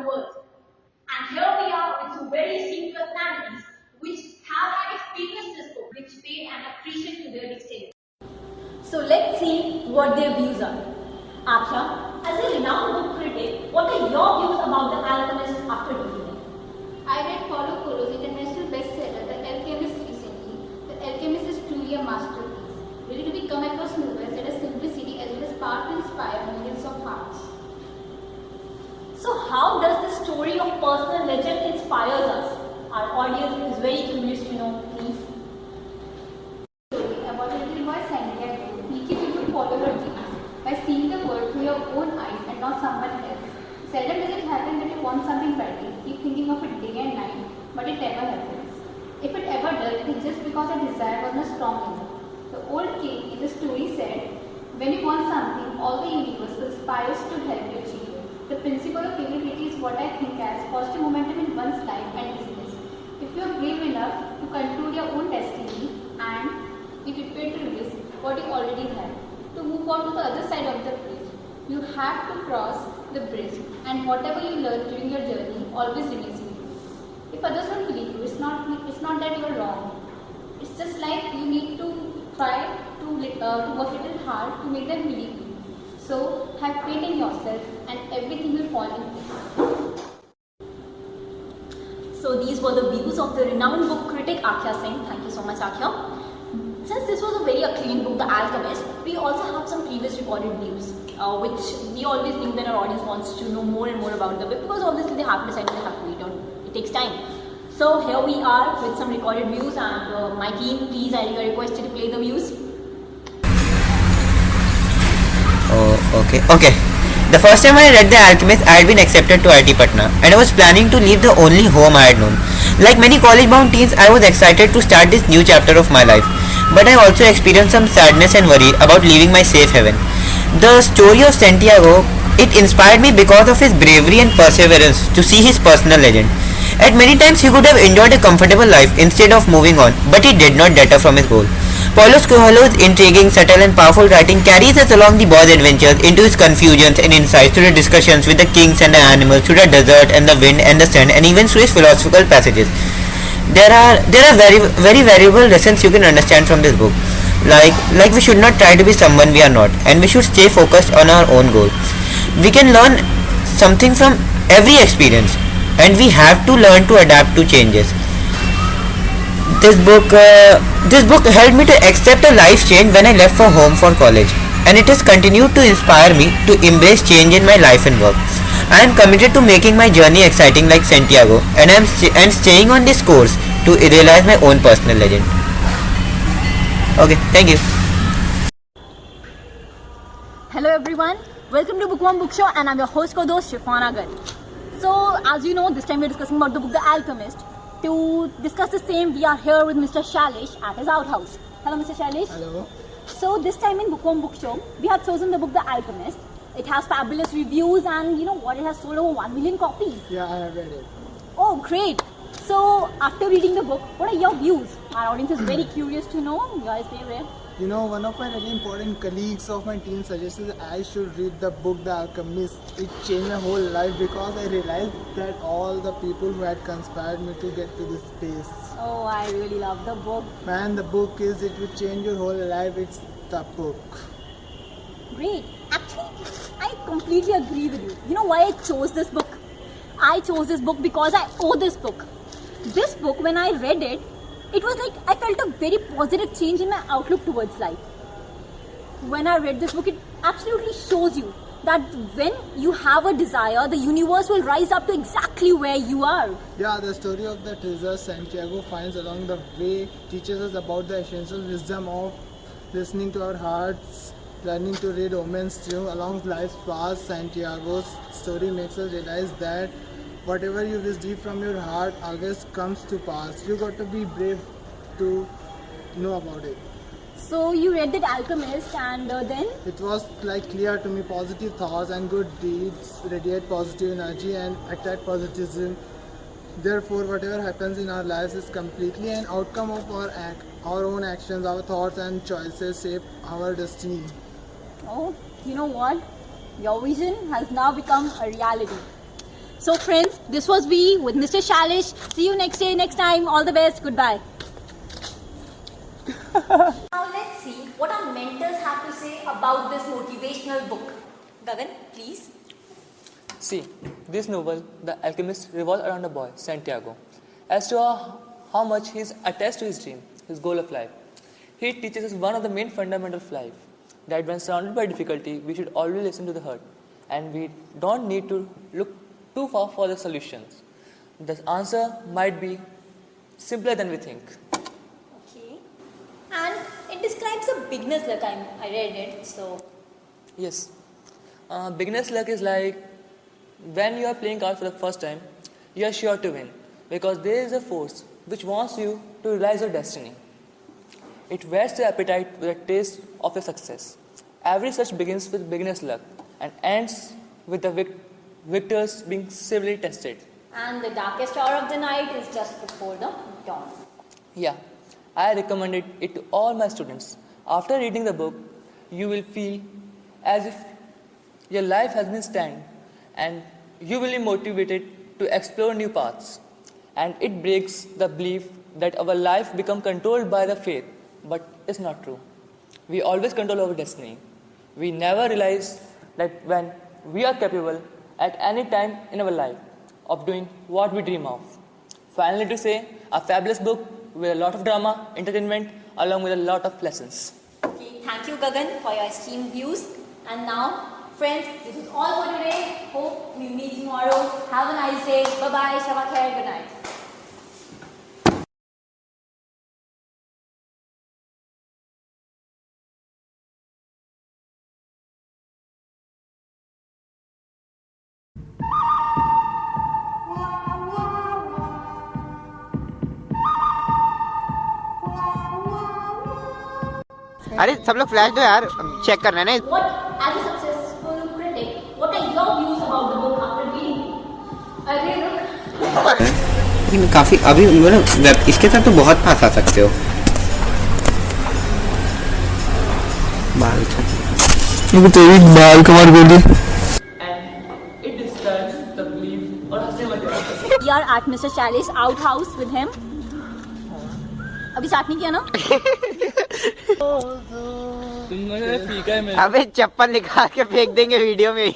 the world. And here we are with two very esteemed personalities which have had experienced this book, which paid an appreciation to their dictionary. So let's see what their views are. Aksha, as a renowned book critic, what are your views about The Alchemist after reading it? I read Paulo Coelho's international bestseller, The Alchemist, recently. The Alchemist is truly a masterpiece, ready to be come across novels that have simplicity as well as power to inspire millions of hearts. So how does the story of personal legend inspires us? Our audience is very curious to know, please. Story about a little boy Santiago teaches you to follow your dreams by seeing the world through your own eyes and not someone else. Seldom does it happen that you want something badly, keep thinking of it day and night, but it never happens. If it ever does, it is just because the desire was not strong enough. The old king in the story said, when you want something, all the universe conspires to help you achieve it. The principle of availability is what I think as positive momentum in one's life and business. If you are brave enough to control your own destiny and be prepared to risk what you already have, to move on to the other side of the bridge, you have to cross the bridge, and whatever you learn during your journey always remains with you. If others don't believe you, it's not that you are wrong. It's just like you need to try to work a little hard to make them believe you. So have faith in yourself and everything will fall in place. So these were the views of the renowned book critic Akhya Singh. Thank you so much, Akhya. Since this was a very acclaimed book, The Alchemist, we also have some previous recorded views, which we always think that our audience wants to know more and more about the book, because obviously they have to decide, they have to read on. It takes time. So here we are with some recorded views, and my team, please, I request you to play the views. Oh, okay. The first time I read The Alchemist, I had been accepted to IIT Patna, and I was planning to leave the only home I had known. Like many college-bound teens, I was excited to start this new chapter of my life. But I also experienced some sadness and worry about leaving my safe haven. The story of Santiago, it inspired me because of his bravery and perseverance to see his personal legend. At many times he could have enjoyed a comfortable life instead of moving on, but he did not deter from his goal. Paulo Coelho's intriguing, subtle and powerful writing carries us along the boy's adventures into his confusions and insights, through the discussions with the kings and the animals, through the desert and the wind and the sun, and even through his philosophical passages. There are very valuable lessons you can understand from this book. Like we should not try to be someone we are not, and we should stay focused on our own goal. We can learn something from every experience, and we have to learn to adapt to changes. This book helped me to accept a life change when I left for home for college, and it has continued to inspire me to embrace change in my life and work. I am committed to making my journey exciting like Santiago, and I am staying on this course to realize my own personal legend. Okay, thank you. Hello everyone, welcome to Bookworm Book Show, and I'm your host co-host Shifana Gun. So as you know, this time we're discussing about the book The Alchemist. To discuss the same, we are here with Mr. Shalish at his outhouse. Hello Mr. Shalish. Hello. So this time in Bookworm Book Show, we have chosen the book The Alchemist. It has fabulous reviews, and you know what, it has sold over 1 million copies. Yeah, I have read it. Oh great. So after reading the book, what are your views? Our audience is very curious to know your favorite. You know, one of my really important colleagues of my team suggested that I should read the book The Alchemist. It changed my whole life because I realized that all the people who had conspired me to get to this space. Oh, I really love the book. Man, the book it will change your whole life. It's the book. Great. Actually, I completely agree with you. You know why I chose this book? I chose this book because I owe this book. This book, when I read it, it was like I felt a very positive change in my outlook towards life. When I read this book, it absolutely shows you that when you have a desire, the universe will rise up to exactly where you are. Yeah, the story of the treasure Santiago finds along the way teaches us about the essential wisdom of listening to our hearts, learning to read omens through along life's path. Santiago's story makes us realize that whatever you wish deep from your heart always comes to pass. You got to be brave to know about it. So you read that Alchemist, and then? It was like clear to me, positive thoughts and good deeds radiate positive energy and attract positivism. Therefore, whatever happens in our lives is completely an outcome of our own actions, our thoughts and choices shape our destiny. Oh, you know what? Your vision has now become a reality. So friends, this was we with Mr. Shalish. See you next time. All the best. Goodbye. Now let's see what our mentors have to say about this motivational book. Gagan, please. See, this novel, The Alchemist, revolves around a boy, Santiago, as to how much he is attached to his dream, his goal of life. He teaches us one of the main fundamentals of life, that when surrounded by difficulty, we should always listen to the heart, and we don't need to look too far for the solutions. The answer might be simpler than we think. Okay. And it describes a beginner's luck. I read it, so. Yes. Beginner's luck is like when you are playing cards for the first time, you are sure to win because there is a force which wants you to realize your destiny. It whets your appetite with a taste of your success. Every search begins with beginner's luck and ends with the victors being severely tested. And the darkest hour of the night is just before the dawn. Yeah, I recommended it to all my students. After reading the book, you will feel as if your life has been stand and you will be motivated to explore new paths. And it breaks the belief that our life becomes controlled by the faith, but it's not true. We always control our destiny. We never realize that when we are capable at any time in our life of doing what we dream of. Finally to say, a fabulous book with a lot of drama, entertainment, along with a lot of lessons. Okay, thank you Gagan for your esteemed views. And now, friends, this is all for today. Hope we meet tomorrow. Have a nice day. Bye-bye. Shabba khair. Good night. अरे सब लोग flash दो यार, check करना है ना. What, as a successful critic, what are your views about the book after reading it? अरे रुक. लेकिन काफी अभी मतलब इसके साथ तो बहुत पास आ सकते हो. बाल तेरी बाल कमाल बोली. And it describes the belief or hustle. We are at Mr. Shali's outhouse with him. अभी स्टार्ट नहीं किया ना? अबे चप्पल निकाल के फेंक देंगे वीडियो में.